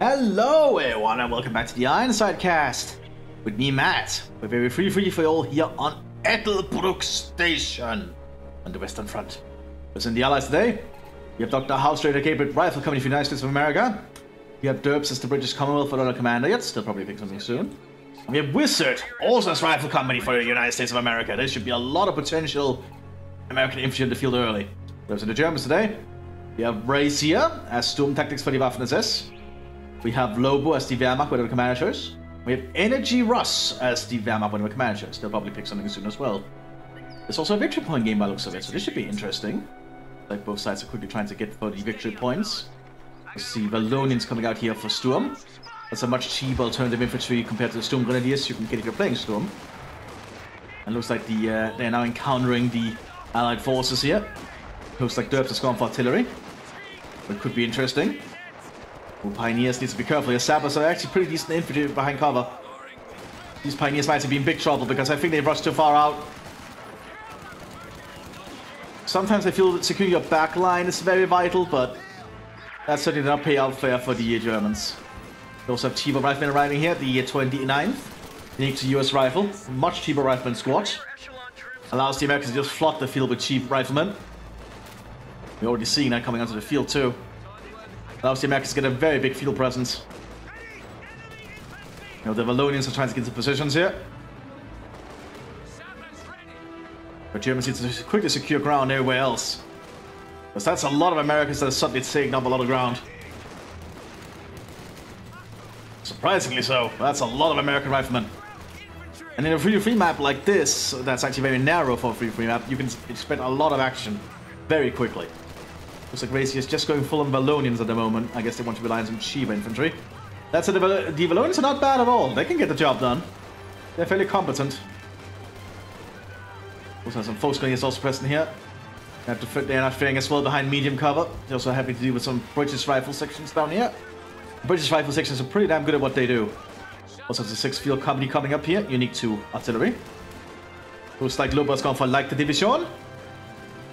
Hello everyone and welcome back to the Ironside cast with me, Matt. We're very free for you all here on Edelbrook Station on the Western Front. What's in the Allies today? We have Dr. House Trader Gabriel Rifle Company for the United States of America. We have Derbs as the British Commonwealth for the commander yet. They'll probably pick something soon. And we have Wizard, also as Rifle Company for the United States of America. There should be a lot of potential American infantry in the field early. Those are the Germans today. We have Brazier as Sturm Tactics for the Waffen-SS. We have Lobo as the Wehrmacht, whatever commander choice. We have Energy Russ as the Wehrmacht, whatever commander choice. They'll probably pick something soon as well. There's also a victory point game by looks of it, so this should be interesting. Like both sides are quickly trying to get for the victory points. We see Valonians coming out here for Sturm. That's a much cheaper alternative infantry compared to the Sturm Grenadiers you can get if you're playing Sturm. And looks like they're now encountering the Allied forces here. Looks like Derbs has gone for artillery. It could be interesting. Well, Pioneers needs to be careful here. Sappers are actually pretty decent infantry behind cover. These Pioneers might be in big trouble because I think they've rushed too far out. Sometimes I feel that securing your back line is very vital, but that certainly did not pay out fair for the Germans. They also have cheaper riflemen arriving here, the 29th. Unique to US rifle. Much cheaper rifleman squad. Allows the Americans to just flood the field with cheap riflemen. We're already seeing that coming onto the field too. Allows the Americans to get a very big field presence. You know, the Valonians are trying to get into positions here. But Germans need to quickly secure ground everywhere else. Because that's a lot of Americans that are suddenly taking up a lot of ground. Surprisingly so. That's a lot of American riflemen. And in a free map like this, that's actually very narrow for a free map, you can expect a lot of action very quickly. Looks like Racy is just going full on Valonians at the moment. I guess they want to rely on some cheaper infantry. That's the Valonians are not bad at all. They can get the job done. They're fairly competent. Also have some Fox Grenadiers also present here. They're not faring as well behind medium cover. They're also happy to deal with some British rifle sections down here. The British rifle sections are pretty damn good at what they do. Also has a 6th Field Company coming up here, unique to artillery. Looks like Lobo's gone for like the division.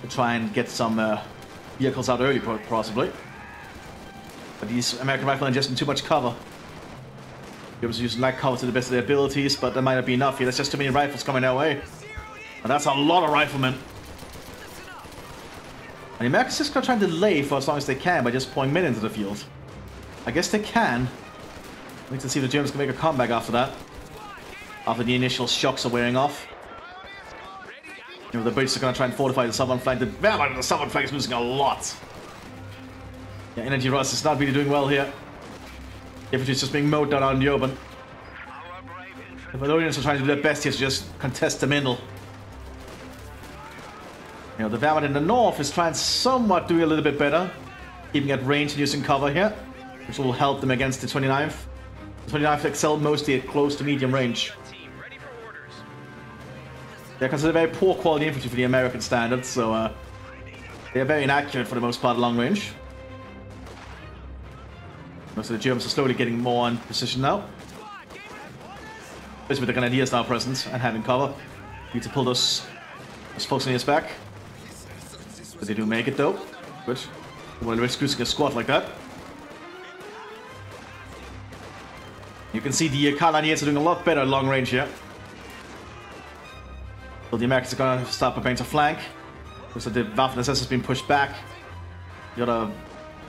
To try and get some vehicles out early, possibly. But these American riflemen are just in too much cover. They're using light cover to the best of their abilities, but that might not be enough here. There's just too many rifles coming our way. And that's a lot of riflemen. And the Americans just gonna try and delay for as long as they can by just pouring men into the field. I guess they can. Wait to see if the Germans can make a comeback after that. After the initial shocks are wearing off. You know, the British are going to try and fortify the southern flank. The southern flank is losing a lot. Yeah, Energy Russ is not really doing well here. Infantry is just being mowed down out in the open. The Valonians are trying to do their best here to just contest the middle. You know, the Wehrmacht in the north is trying somewhat doing a little bit better. Keeping at range and using cover here. Which will help them against the 29th. The 29th excel mostly at close to medium range. They're considered very poor quality infantry for the American standards, so they're very inaccurate for the most part long range. Most of the Germans are slowly getting more on position now. Especially with the Grenadiers now present and having cover. Need to pull those folks in his back. But they do make it though. Good. Well, risk losing a squad like that. You can see the Carliniers are doing a lot better at long range here. So the Americans are going to start preparing to flank. Looks like the Waffen-SS has been pushed back. The other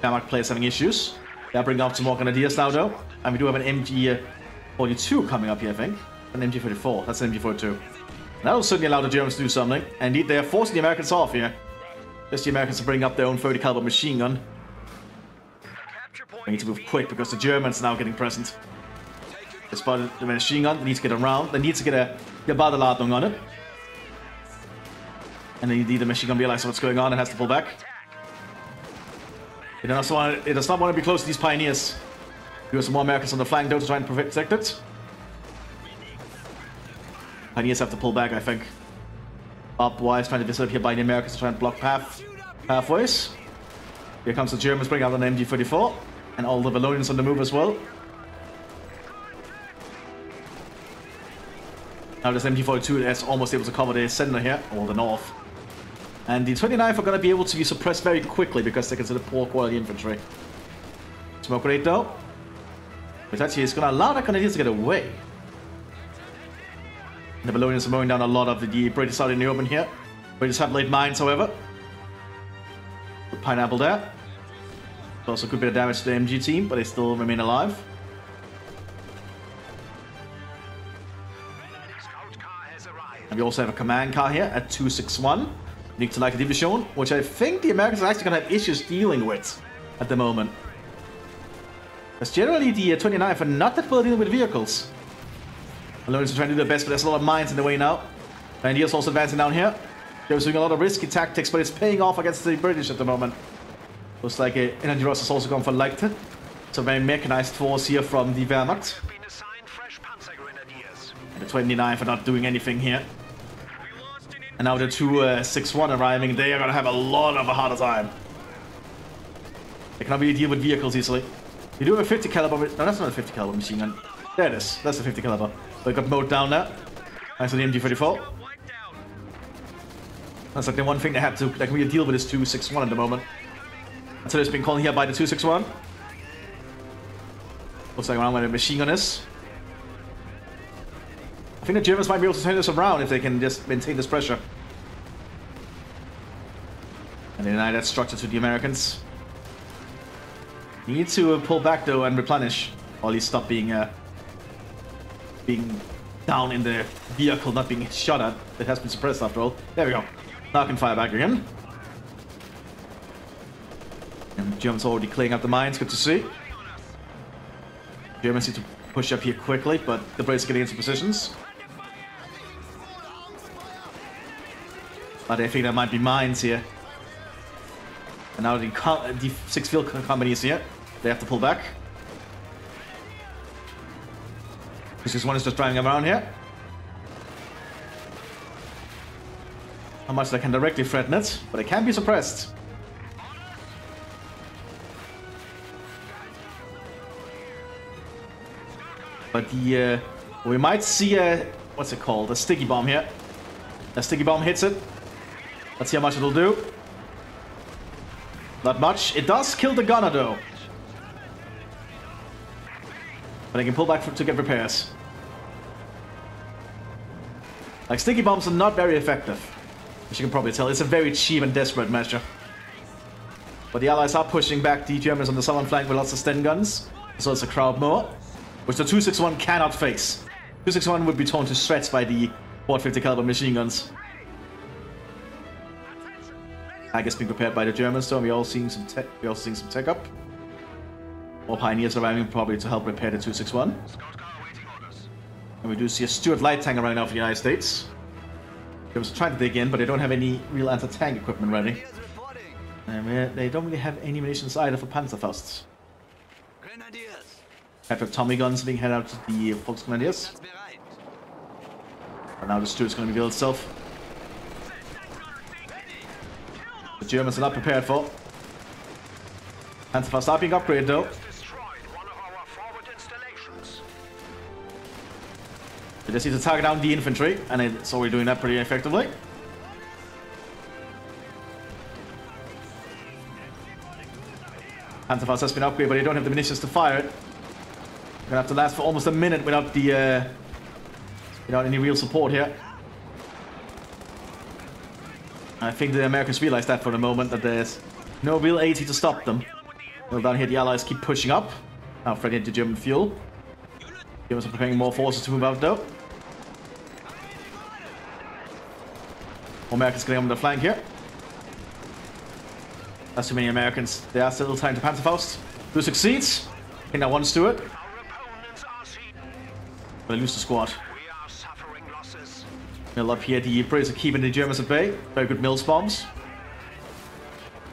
Wehrmacht players having issues. They'll bring up some more Grenadiers now though. And we do have an MG42 coming up here, I think. An MG44. That's an MG42. That will certainly allow the Germans to do something. And indeed, they are forcing the Americans off here. Just the Americans to bring up their own 30 caliber machine gun. They need to move quick because the Germans are now getting present. They spotted the machine gun. They need to get around. They need to get a Badeladung on it. And then indeed the machine gun realizes what's going on and has to pull back. It does not want to be close to these Pioneers. We have some more Americans on the flank though to try and protect it. Pioneers have to pull back, I think. Up-wise, trying to visit here by the Americans to try and block pathways. Here comes the Germans bringing out an MG44. And all the Valonians on the move as well. Now this MG42 is almost able to cover the center here, or the north. And the 29th are going to be able to be suppressed very quickly because they consider poor quality infantry. Smoke grenade though. Which actually is going to allow the Canadians to get away. The Ballonians are mowing down a lot of the British out in the open here. British have laid mines, however. Good pineapple there. Also a good bit of damage to the MG team, but they still remain alive. And we also have a command car here at 261. Unique to like a division, which I think the Americans are actually going to have issues dealing with at the moment. Because generally the 29th are not that well dealing with vehicles. Ballonians are trying to do their best, but there's a lot of mines in the way now. And India's also advancing down here. They're doing a lot of risky tactics, but it's paying off against the British at the moment. Looks like Energy Ross has also gone for Leichte. It's a very mechanized force here from the Wehrmacht. And the 29th are not doing anything here. And now the 261 arriving, they are going to have a lot of a harder time. They cannot really deal with vehicles easily. You do have a 50 caliber, no, that's not a 50 caliber machine gun. There it is, that's a 50 caliber. But it got mowed down there. Thanks to the MG34. That's like the one thing they have to can really deal with is 261 at the moment. And so it's been called here by the 261. Looks like around where the machine gun is. I think the Germans might be able to turn this around if they can just maintain this pressure. And deny that structure to the Americans. You need to pull back though and replenish, or at least stop being down in the vehicle, not being shot at. It has been suppressed after all. There we go. Now I can fire back again. And the Germans already clearing up the mines. Good to see. Germans need to push up here quickly, but the Brits are getting into positions. But I think there might be mines here. And now the 6 field company is here. They have to pull back. This one is just driving around here. How much they can directly threaten it, but it can be suppressed. But the we might see a what's it called? A sticky bomb here. A sticky bomb hits it. Let's see how much it'll do. Not much. It does kill the gunner though. But I can pull back to get repairs. Like, sticky bombs are not very effective. As you can probably tell, it's a very cheap and desperate measure. But the Allies are pushing back the Germans on the southern flank with lots of Sten guns. So it's a crowd mower, which the 261 cannot face. 261 would be torn to shreds by the 450 caliber machine guns. I guess being prepared by the Germans, so we're all seeing some tech up. More pioneers arriving probably to help repair the 261. And we do see a Stuart light tank arriving out for the United States. They were trying to dig in, but they don't have any real anti-tank equipment ready. And they don't really have any munitions either for Panzerfausts. Have Tommy guns being headed out to the Volksgrenadiers. But now the Stuart's going to reveal itself. The Germans are not prepared for. Panzerfaust are being upgraded though. They just need to target down the infantry, and it's already doing that pretty effectively. Panzerfaust has been upgraded, but they don't have the munitions to fire it. They're gonna have to last for almost a minute without the without any real support here. I think the Americans realize that for the moment, that there's no real aid to stop them. Well, down here the Allies keep pushing up. Now threatening the German fuel. Germans are preparing more forces to move out though. More Americans getting on the flank here. That's too many Americans. They are still trying to Panzerfaust. Who succeeds? I think that one Stuart. But they lose the squad. Mill up here. The Brits are keeping the Germans at bay. Very good Mills bombs.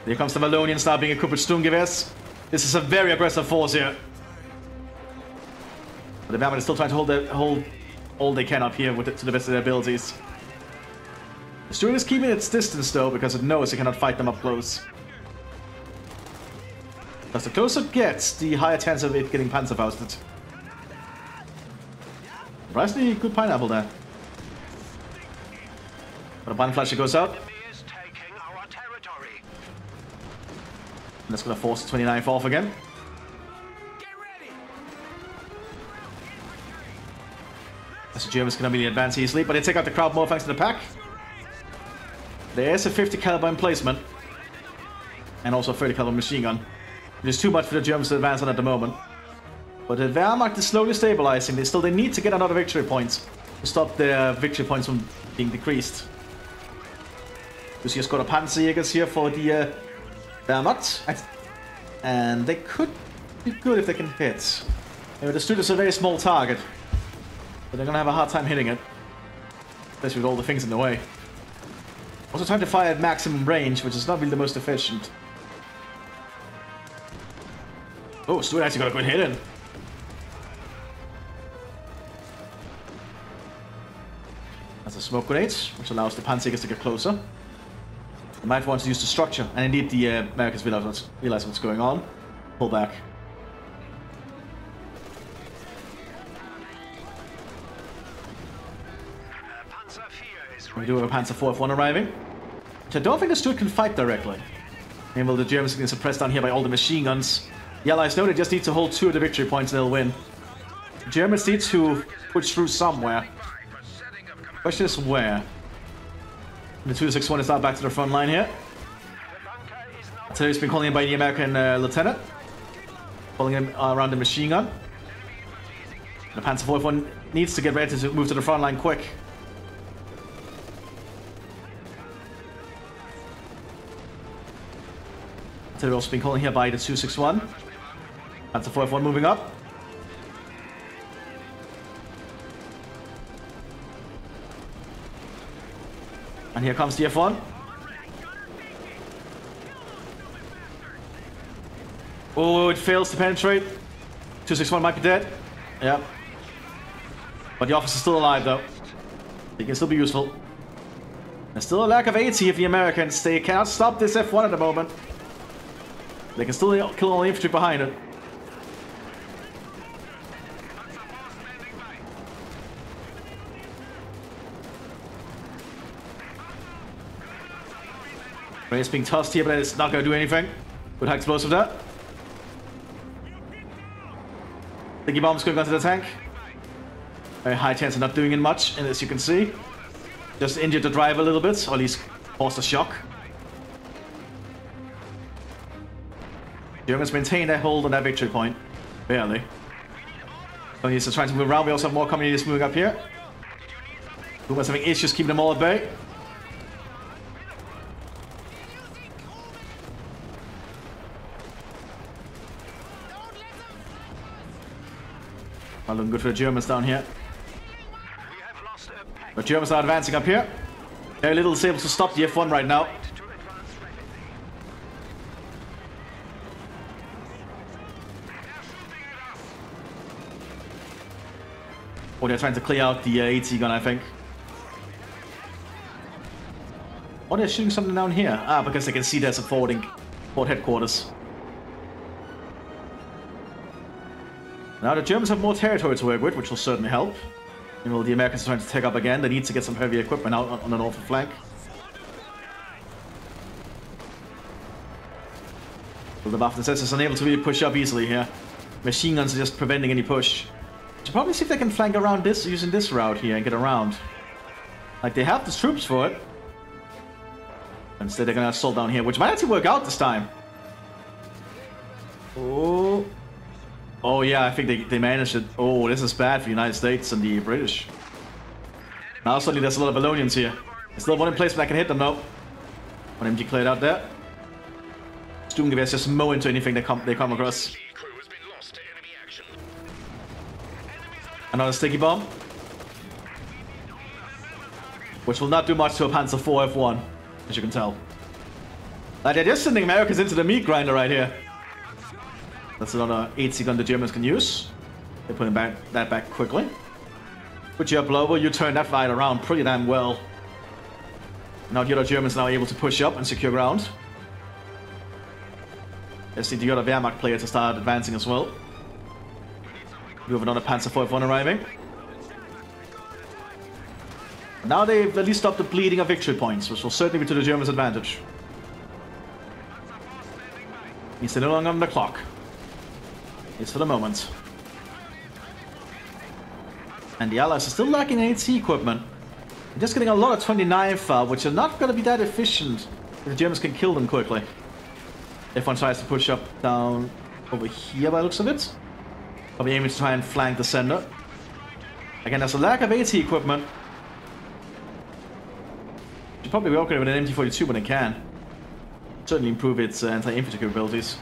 Here comes the Wallonians now being equipped with Sturmgewehrs. This is a very aggressive force here. But the Wehrmacht is still trying to hold all they can up here with it to the best of their abilities. The Stuart is keeping its distance though, because it knows it cannot fight them up close. As the closer it gets, the higher chance of it getting Panzerfausted. Surprisingly good pineapple there. But a Bandflasher goes out. And that's going to force the 29th off again. As the Germans can immediately advance easily, but they take out the crowd more thanks to the pack. There's a 50 caliber emplacement. And also a 30 caliber machine gun. It is too much for the Germans to advance on at the moment. But the Wehrmacht is slowly stabilizing. They need to get another victory point to stop their victory points from being decreased. You see a squad of Panzerjägers here for the Wehrmacht. And they could be good if they can hit. The Stud is a very small target. But they're going to have a hard time hitting it. Especially with all the things in the way. Also trying to fire at maximum range, which is not really the most efficient. Oh, Stud actually got a good hit in. That's a smoke grenade, which allows the Panzerjägers to get closer. They might want to use the structure, and indeed the Americans realize what's going on. Pull back. We do have a Panzer IV F1 arriving, which I don't think the Stud can fight directly. And well, the Germans are getting suppressed down here by all the machine guns. The Allies know they just need to hold 2 of the victory points and they'll win. The Germans need to push through somewhere. Question is where? The 261 is now back to the front line here. Artillery's been calling in by the American lieutenant. Pulling him around the machine gun. The Panzer IV F1 needs to get ready to move to the front line quick. Artillery also been calling here by the 261. Panzer IV F1 moving up. And here comes the F1. Oh, it fails to penetrate. 261 might be dead. Yep. But the officer's still alive, though. He can still be useful. There's still a lack of AT of the Americans. They cannot stop this F1 at the moment. They can still kill all the infantry behind it. It's being tossed here, but it's not going to do anything. Good high explosive there. Sticky bomb's going onto the tank. Very high chance of not doing it much, and as you can see, just injured the driver a little bit, or at least caused a shock. Germans maintain their hold on that victory point. Barely. Communists are trying to move around. We also have more communists moving up here. Puma's having issues keeping them all at bay. Not looking good for the Germans down here. But Germans are advancing up here. Very little is able to stop the F1 right now. Oh, they're trying to clear out the AT gun, I think. Oh, they're shooting something down here. Ah, because they can see there's a port headquarters. Now the Germans have more territory to work with, which will certainly help. And well, the Americans are trying to take up again. They need to get some heavy equipment out on the northern flank. Well, the Waffen is unable to really push up easily here. Machine guns are just preventing any push. Should probably see if they can flank around this using this route here and get around. Like, they have the troops for it. Instead, they're gonna assault down here, which might actually work out this time. Oh. Oh, yeah, I think they managed it. Oh, this is bad for the United States and the British. Now, suddenly, there's a lot of Ballonians here. There's still one in place, but I can hit them, though. One MG cleared out there. Sturmgewehrs just mow into anything they come across. Another sticky bomb. Which will not do much to a Panzer IV F1, as you can tell. Like, they're just sending Americans into the meat grinder right here. That's another 8C gun the Germans can use. They're putting that back quickly. Put you up lower, you turn that fight around pretty damn well. Now the other Germans are now able to push up and secure ground. Let's see the other Wehrmacht player to start advancing as well. We have another Panzer IV F1 arriving. Now they've at least stopped the bleeding of victory points, which will certainly be to the Germans' advantage. Means they're no longer on the clock. It's for the moment. And the Allies are still lacking AT equipment. They're just getting a lot of 29th out, which are not going to be that efficient if the Germans can kill them quickly. If one tries to push up down over here by the looks of it. I'll be aiming to try and flank the center. Again, there's a lack of AT equipment. Should probably be okay with an MT-42 when it can. Certainly improve its anti-infantry capabilities.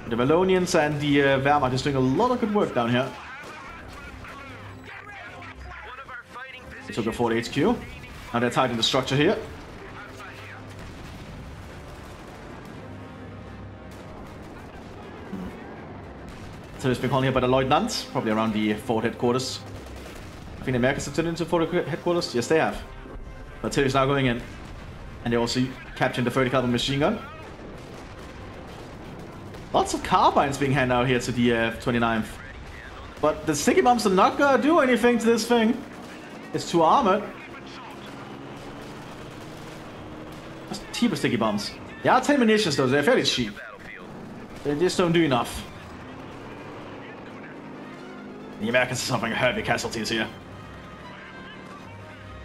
The Wallonians and the Wehrmacht is doing a lot of good work down here. They took a Fort HQ. Now they're targeting the structure here. So it's been called here by the Lieutenant, probably around the Fort headquarters. I think the Americans have turned into Fort headquarters. Yes, they have. Artillery's now going in. And they're also capturing the 30 caliber machine gun. Lots of carbines being handed out here to the 29th. But the sticky bombs are not gonna do anything to this thing. It's too armored. What's the cheaper sticky bombs? They are 10 munitions though, they're fairly cheap. They just don't do enough. The Americans are suffering heavy casualties here.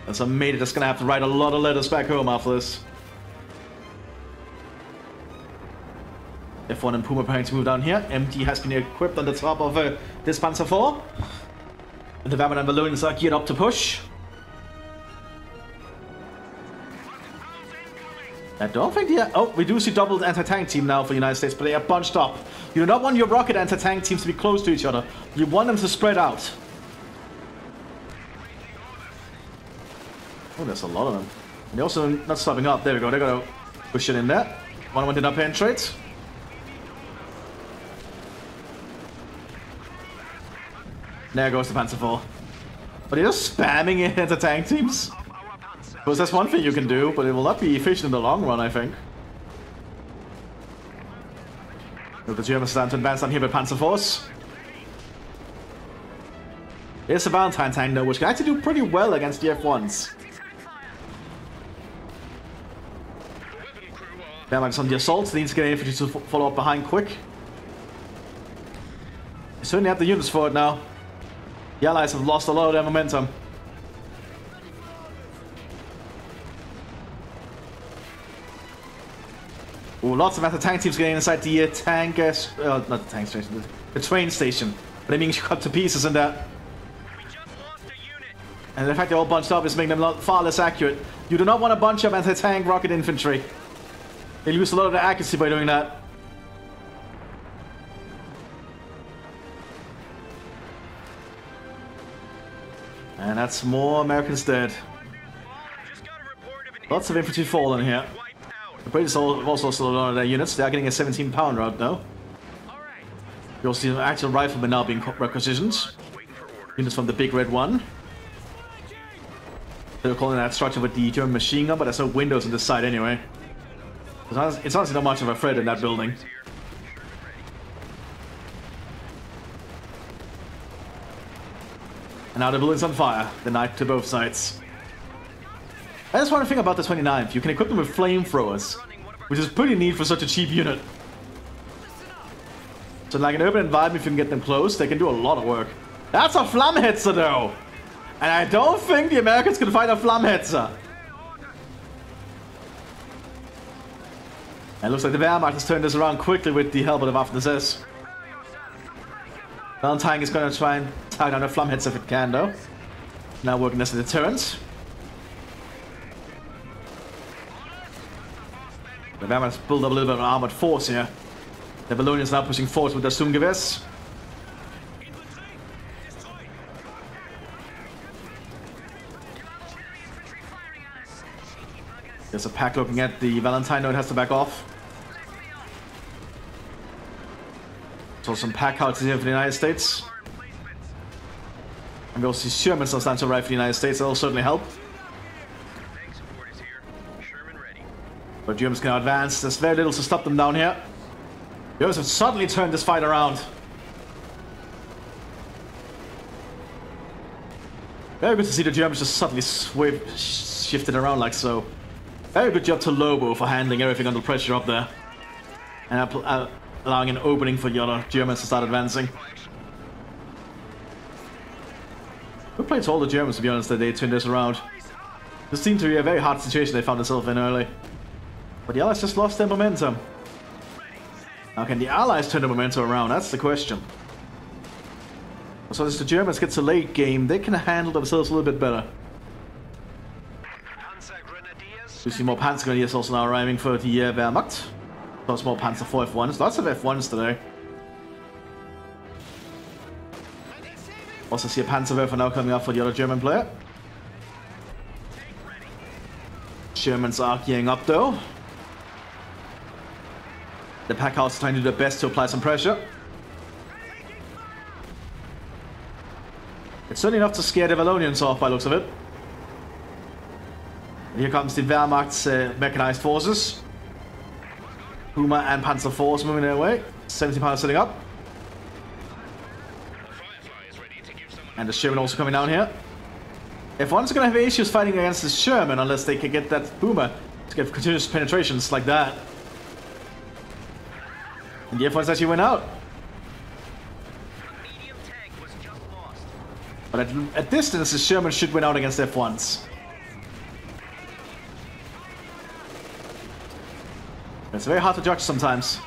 And some mate that's gonna have to write a lot of letters back home after this. F1 and Puma preparing to move down here. MD has been equipped on the top of this Panzer IV. And the Wehrmacht and Wallonians are geared up to push. I don't think the... Oh, we do see doubled anti-tank team now for the United States, but they are bunched up. You do not want your rocket anti-tank teams to be close to each other. You want them to spread out. Oh, there's a lot of them. And they're also not stopping up. There we go. They're going to push it in there. One did not penetrate. There goes the Panzer IV. But they're just spamming it into tank teams. Because that's one thing you can do, but it will not be efficient in the long run, I think. Look, the Germans stand to advance down here with Panzer IVs. There's a Valentine tank though, which can actually do pretty well against the F1s. Wehrmacht's on the assault, they need to get infantry to follow up behind quick. They certainly have the units for it now. The Allies have lost a lot of their momentum. Ooh, lots of anti-tank teams getting inside the tank, not the tank station, the train station. But they're being cut to pieces in that. And the fact they're all bunched up is making them far less accurate. You do not want a bunch of anti-tank rocket infantry. They lose a lot of their accuracy by doing that. And that's more Americans dead. Lots of infantry fallen here. The British also slowed down their units. They are getting a 17-pounder out now. You also see an actual riflemen now being requisitioned. Units from the Big Red One. They're calling that structure with the German machine gun, but there's no windows on this side anyway. It's honestly not much of a threat in that building. And now the building's on fire. The knife to both sides. That's one thing about the 29th. You can equip them with flamethrowers, which is pretty neat for such a cheap unit. So in like an urban environment, if you can get them close, they can do a lot of work. That's a Flammhetzer though! And I don't think the Americans can fight a Flammhetzer. And it looks like the Wehrmacht has turned this around quickly with the helmet of Mthis. Valentine is going to try and tie down a Flammhetzer if it can though. Now working as a deterrent. The Wehrmacht has built up a little bit of an armored force here. The Wallonians now pushing forward with their Sturmgewehrs. There's a pack looking at the Valentine, no, it has to back off. So some pack houses here for the United States. And we also see Shermans now starting to arrive for the United States, that'll certainly help. But Germans can advance, there's very little to stop them down here. The Germans have suddenly turned this fight around. Very good to see the Germans just suddenly shifted around like so. Very good job to Lobo for handling everything under pressure up there. And allowing an opening for the other Germans to start advancing. We played to all the Germans, to be honest, that they turned this around. This seemed to be a very hard situation they found themselves in early. But the Allies just lost their momentum. Now can the Allies turn the momentum around? That's the question. So as the Germans get to late game, they can handle themselves a little bit better. We see more Panzer Grenadiers also now arriving for the Wehrmacht. Lots more Panzer IV F1s. Lots of F1s today. Also see a Panzerwerfer now coming up for the other German player. Germans are gearing up though. The Packhouse is trying to do their best to apply some pressure. It's certainly enough to scare the Wallonians off by the looks of it. And here comes the Wehrmacht's mechanized forces. Puma and Panzer IVs moving their way. 70 pounds setting up. And the Sherman also coming down here. F1's gonna have issues fighting against the Sherman unless they can get that Puma to get continuous penetrations like that. And the F1s actually went out. But at distance, the Sherman should win out against F1s. It's very hard to judge sometimes.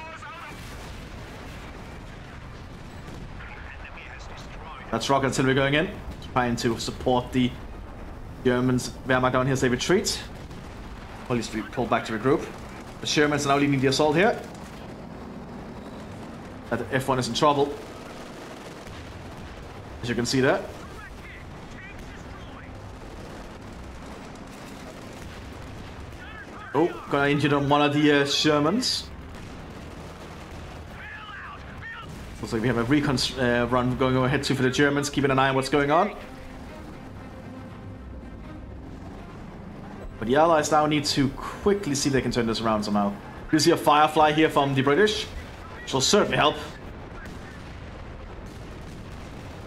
That's rocket artillery going in, trying to support the Germans. Wehrmacht down here as they retreat. Police pull back to regroup. The Shermans are now leading the assault here. That F1 is in trouble, as you can see there. Oh, gonna injure on one of the Shermans. Looks like we have a recon run going ahead too for the Germans, keeping an eye on what's going on. But the Allies now need to quickly see if they can turn this around somehow. You see a Firefly here from the British, which will certainly help.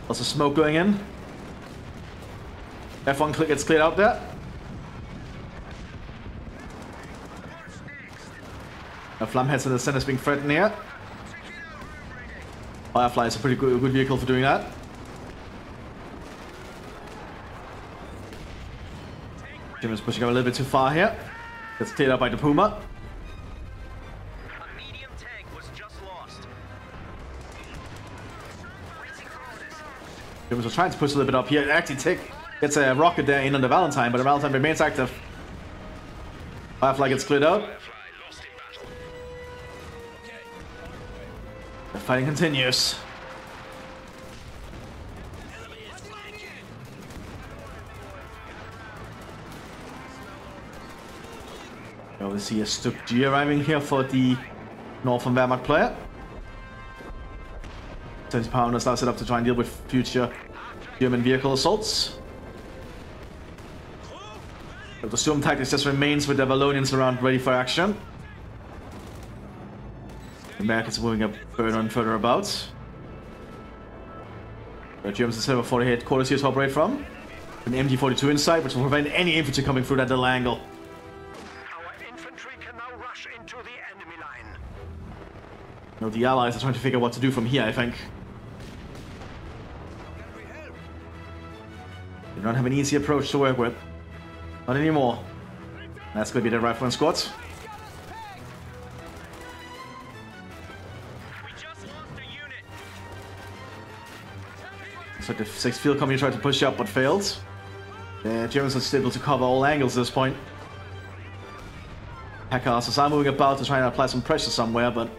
Lots of smoke going in. F1 gets cleared out there. Now Flamheads in the center is being threatened here. Firefly is a pretty good vehicle for doing that. Germans pushing up a little bit too far here. Gets cleared out by the Puma. A medium tank was just lost. Germans are trying to push a little bit up here. Actually gets a rocket there in on the Valentine, but the Valentine remains active. Firefly gets cleared out. The fighting continues. Now we see a Stuck G arriving here for the Northern Wehrmacht player. 70 pounders now set up to try and deal with future German vehicle assaults. But the Sturm tactics just remains with the Wallonians around ready for action. The Americans are moving up further and further about. The Germans instead of 40 headquarters here to operate from. An MG42 inside, which will prevent any infantry coming through that little angle. Our infantry can now rush into the enemy line. Now the Allies are trying to figure out what to do from here, I think. They don't have an easy approach to work with. Not anymore. That's going to be the Rifleman squad. So the 6th Field Company tried to push up but failed. The Germans are still able to cover all angles at this point. Packhouses are moving about to try and apply some pressure somewhere, but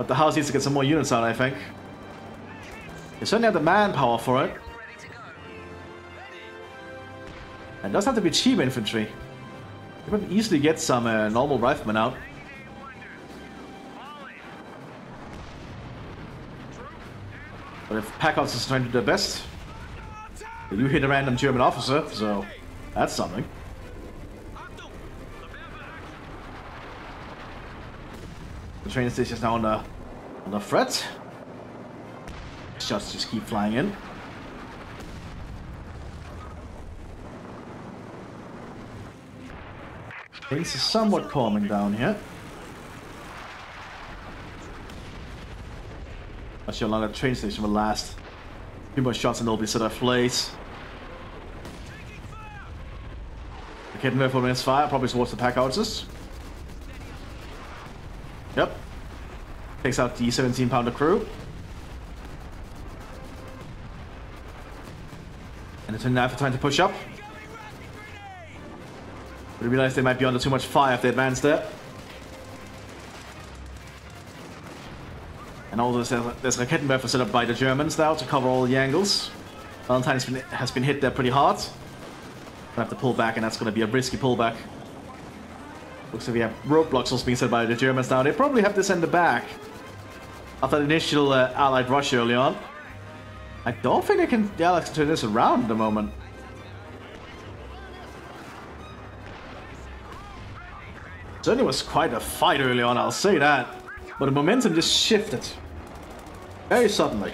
the house needs to get some more units out, I think. They certainly have the manpower for it. And it doesn't have to be cheap infantry. You can easily get some normal riflemen out. But if Packhouses is trying to do their best, they do hit a random German officer, so that's something. The train station is now under threat. Shots just keep flying in. Things are somewhat calming down here. Not sure how long that train station will last. A few more shots and they'll be set up place. Hitting there for misfire, probably towards the pack houses. Yep. Takes out the 17-pounder crew. And the 29 are trying to push up. But I realize they might be under too much fire if they advance there. And all there's Rakettenwerfer set up by the Germans now to cover all the angles. Valentine has been hit there pretty hard. Gonna have to pull back, and that's gonna be a risky pullback. Looks like we have roadblocks also being set by the Germans now. They probably have this in the back after the initial Allied rush early on. I don't think the Allies can turn this around at the moment. Certainly was quite a fight early on, I'll say that. But the momentum just shifted very suddenly.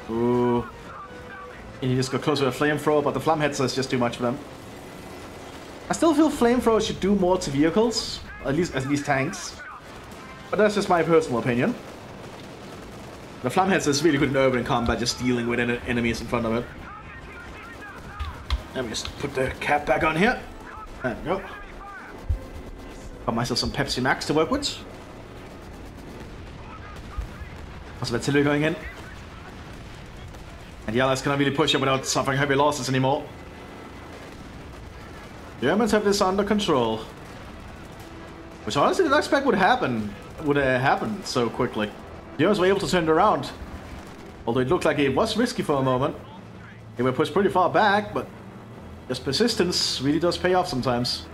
Ooh. And he just got closer to a flamethrower, but the flameheads is just too much for them. I still feel flamethrowers should do more to vehicles, at least tanks. But that's just my personal opinion. The flameheads is really good in urban combat, just dealing with enemies in front of it. Let me just put the cap back on here. There we go. Got myself some Pepsi Max to work with. Also artillery going in. And the Allies cannot really push it without suffering heavy losses anymore. Germans have this under control. Which honestly didn't expect would happen so quickly. The Germans were able to turn it around. Although it looked like it was risky for a moment. They were pushed pretty far back, but just persistence really does pay off sometimes.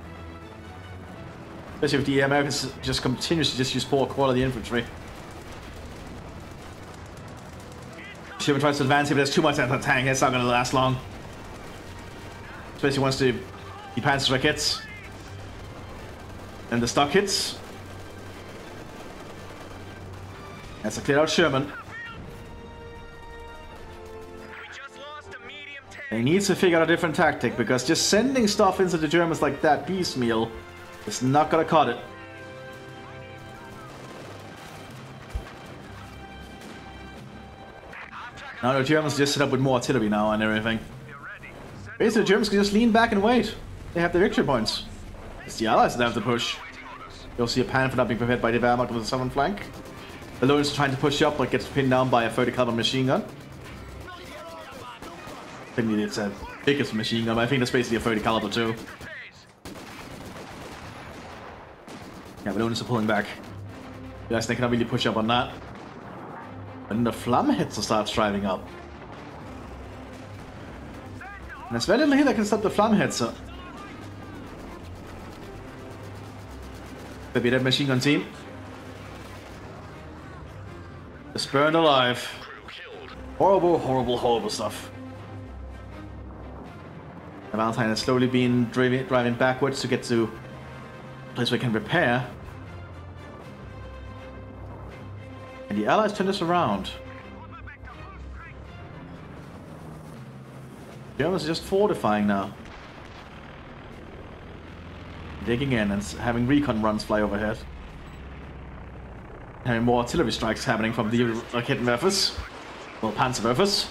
Especially if the Americans just continuously just use poor quality infantry. Sherman tries to advance, if there's too much anti-tank, it's not going to last long. Especially once the Panzer hits. And the stock hits. That's a clear out Sherman. They need to figure out a different tactic, because just sending stuff into the Germans like that piecemeal is not going to cut it. Now the Germans just set up with more artillery now and everything. Basically the Germans can just lean back and wait. They have the victory points. It's the Allies that have to push. You'll see a Panther not being prepared by the Wehrmacht with the southern flank. The Lorenz is trying to push up but gets pinned down by a 30 caliber machine gun. I think it's a biggest machine gun, but I think that's basically a 30 caliber too. Yeah, the Lorenz are pulling back. Yes, they cannot really push up on that. And the Flammehitzer starts driving up. And there's very little here that can stop the Flammehitzer. Maybe that machine gun team. Just burned alive. Horrible, horrible, horrible stuff. The Valentine has slowly been driving backwards to get to a place where it can repair. And the Allies turn this around. Germans are just fortifying now. Digging in and having recon runs fly overhead. Having more artillery strikes happening from the Rakettenwerfers. Well, Panzerwerfers.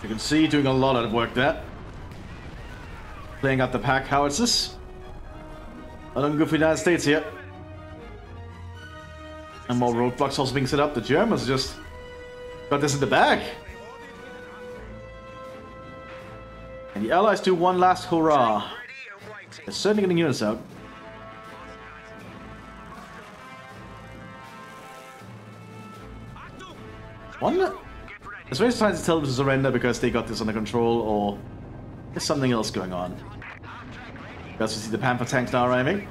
You can see doing a lot of work there. Playing out the pack howitzers. Not good for the United States here. And more roadblocks also being set up. The Germans just got this in the bag. And the Allies do one last hurrah. They're certainly getting units out. It's very trying to tell them to surrender because they got this under control, or there's something else going on. You also see the Panther tanks now arriving.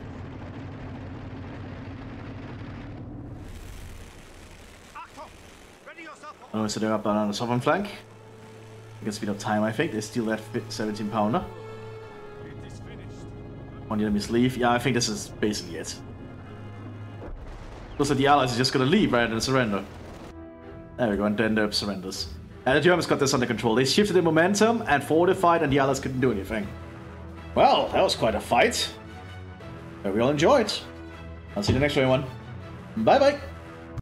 Oh, so they're up on the southern flank. You can speed up time, I think. They steal that 17 pounder. On the enemy's leave. Yeah, I think this is basically it. Looks like the Allies are just gonna leave rather than surrender. There we go, and then the surrenders. And the Germans got this under control. They shifted the momentum and fortified, and the Allies couldn't do anything. Well, that was quite a fight. Hope you all enjoyed. I'll see you in the next one. Bye bye.